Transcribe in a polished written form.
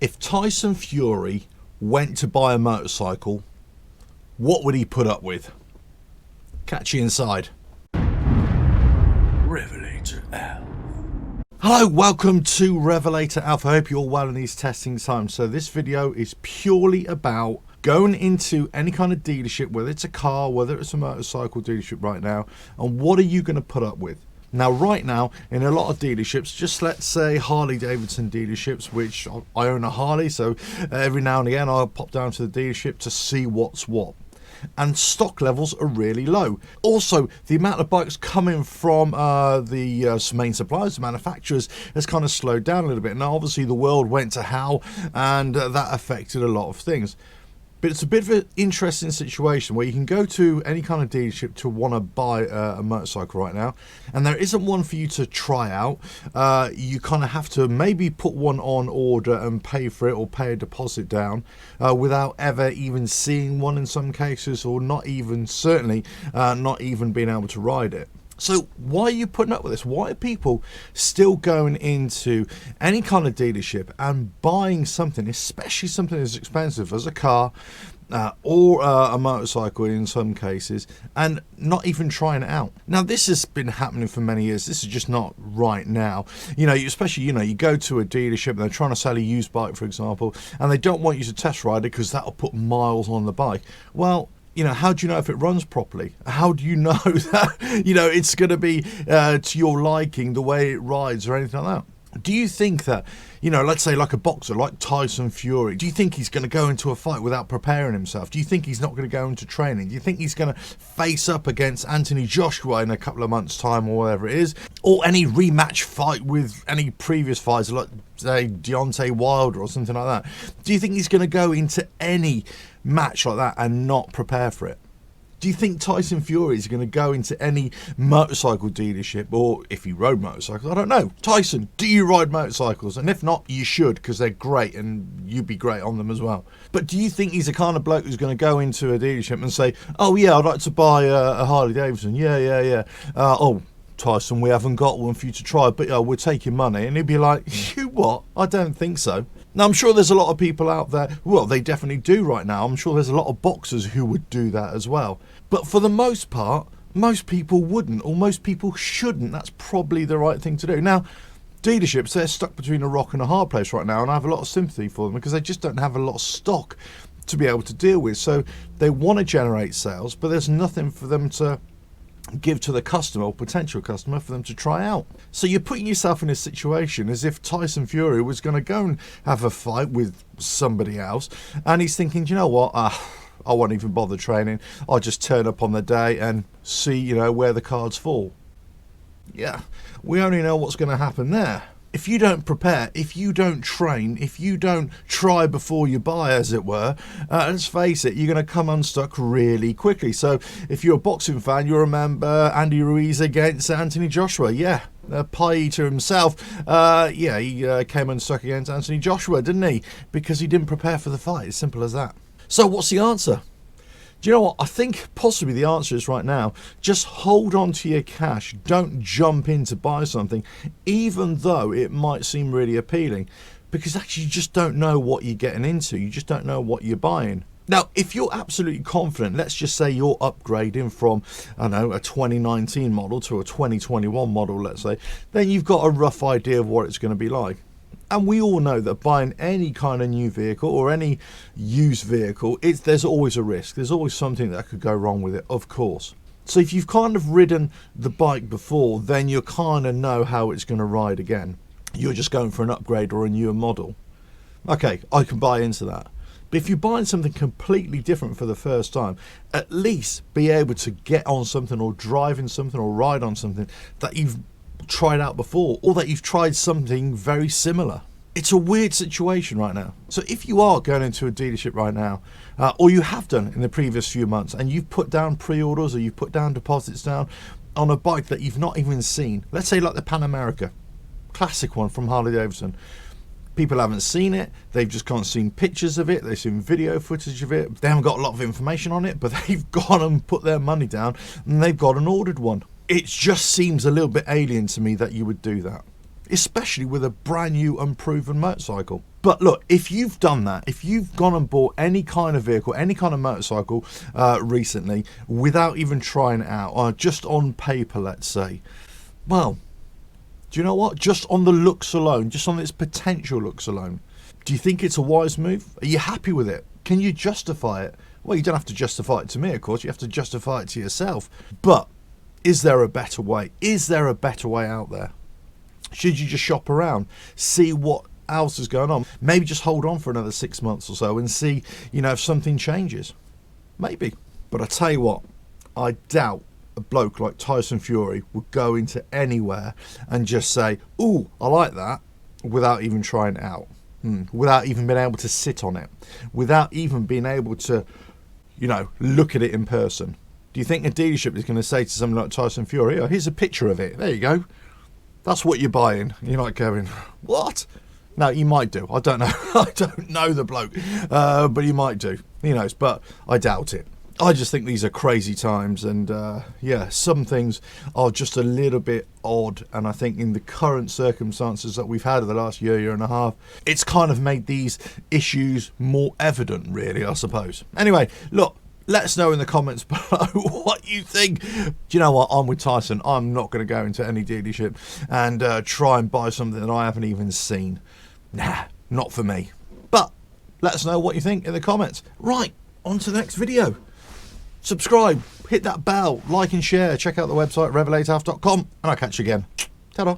If Tyson Fury went to buy a motorcycle, what would he put up with? Catch you inside. RevelatorAlf. Hello, welcome to RevelatorAlf. I hope you're all well in these testing times. So this video is purely about going into any kind of dealership, whether it's a car, whether it's a motorcycle dealership right now, and what are you going to put up with? Now, right now, in a lot of dealerships, just let's say Harley-Davidson dealerships, which I own a Harley, so every now and again I'll pop down to the dealership to see what's what. And stock levels are really low. Also, the amount of bikes coming from the main suppliers, the manufacturers, has kind of slowed down a little bit. Now, obviously, the world went to hell, and that affected a lot of things. But it's a bit of an interesting situation where you can go to any kind of dealership to want to buy a motorcycle right now, and there isn't one for you to try out. You kind of have to maybe put one on order and pay for it, or pay a deposit down without ever even seeing one in some cases, or not even, certainly not even being able to ride it. So why are you putting up with this? Why are people still going into any kind of dealership and buying something, especially something as expensive as a car or a motorcycle in some cases, and not even trying it out? Now, this has been happening for many years. This is just not right now. Especially, you go to a dealership and they're trying to sell a used bike, for example, and they don't want you to test ride it because that'll put miles on the bike. Well, how do you know if it runs properly? How do you know that, it's going to be to your liking, the way it rides or anything like that? Do you think that, let's say like a boxer, like Tyson Fury, do you think he's going to go into a fight without preparing himself? Do you think he's not going to go into training? Do you think he's going to face up against Anthony Joshua in a couple of months' time, or whatever it is? Or any rematch fight with any previous fighter, like, say, Deontay Wilder or something like that? Do you think he's going to go into any match like that and not prepare for it? Do you think Tyson Fury is going to go into any motorcycle dealership, or if he rode motorcycles, I don't know. Tyson, do you ride motorcycles? And if not, you should, because they're great and you'd be great on them as well. But do you think he's the kind of bloke who's going to go into a dealership and say, oh yeah, I'd like to buy a Harley-Davidson. Yeah. Oh, Tyson, we haven't got one for you to try, but we're taking money. And he'd be like, you what? I don't think so. Now, I'm sure there's a lot of people out there, well, they definitely do right now. I'm sure there's a lot of boxers who would do that as well. But for the most part, most people wouldn't, or most people shouldn't. That's probably the right thing to do. Now, dealerships, they're stuck between a rock and a hard place right now, and I have a lot of sympathy for them because they just don't have a lot of stock to be able to deal with. So they want to generate sales, but there's nothing for them to give to the customer or potential customer for them to try out. So you're putting yourself in a situation as if Tyson Fury was going to go and have a fight with somebody else, and he's thinking, you know what, I won't even bother training. I'll just turn up on the day and see, where the cards fall. Yeah, we only know what's going to happen there. If you don't prepare, if you don't train, if you don't try before you buy, as it were, let's face it, you're going to come unstuck really quickly. So if you're a boxing fan, you'll remember Andy Ruiz against Anthony Joshua. Yeah, pie eater himself. He came unstuck against Anthony Joshua, didn't he? Because he didn't prepare for the fight. As simple as that. So what's the answer? Do you know what? I think possibly the answer is right now, just hold on to your cash. Don't jump in to buy something, even though it might seem really appealing, because actually you just don't know what you're getting into. You just don't know what you're buying. Now, if you're absolutely confident, let's just say you're upgrading from, a 2019 model to a 2021 model, let's say, then you've got a rough idea of what it's going to be like. And we all know that buying any kind of new vehicle or any used vehicle, there's always a risk. There's always something that could go wrong with it, of course. So if you've kind of ridden the bike before, then you kind of know how it's going to ride again. You're just going for an upgrade or a newer model. Okay, I can buy into that. But if you're buying something completely different for the first time, at least be able to get on something or drive in something or ride on something that you've tried out before, or that you've tried something very similar. It's a weird situation right now. So if you are going into a dealership right now, or you have done in the previous few months, and you've put down pre-orders or you've put down deposits down on a bike that you've not even seen, let's say like the Pan America, classic one from Harley-Davidson. People haven't seen it, they've just kind of seen pictures of it, they've seen video footage of it, they haven't got a lot of information on it, but they've gone and put their money down and they've gone and ordered one. It just seems a little bit alien to me that you would do that. especially with a brand new unproven motorcycle. But look, if you've done that, if you've gone and bought any kind of vehicle, any kind of motorcycle recently without even trying it out, or just on paper, let's say, well, do you know what? Just on the looks alone, just on its potential looks alone, do you think it's a wise move? Are you happy with it? Can you justify it? Well, you don't have to justify it to me, of course. You have to justify it to yourself. But is there a better way? Is there a better way out there? Should you just shop around, see what else is going on? Maybe just hold on for another 6 months or so and see, if something changes. Maybe. But I tell you what, I doubt a bloke like Tyson Fury would go into anywhere and just say, "Ooh, I like that," without even trying it out. Without even being able to sit on it, without even being able to, look at it in person. Do you think a dealership is going to say to someone like Tyson Fury, "Oh, here's a picture of it. There you go. That's what you're buying"? You're not going, "What?" No, you might do. I don't know. I don't know the bloke, but you might do. Who knows? But I doubt it. I just think these are crazy times, and some things are just a little bit odd, and I think in the current circumstances that we've had over the last year and a half, it's kind of made these issues more evident, really, I suppose. Anyway, look, let us know in the comments below what you think. Do you know what? I'm with Tyson. I'm not going to go into any dealership and try and buy something that I haven't even seen. Nah, not for me. But let us know what you think in the comments. Right, on to the next video. Subscribe, hit that bell, like and share. Check out the website, RevelatorAlf.com, and I'll catch you again. Ta-da.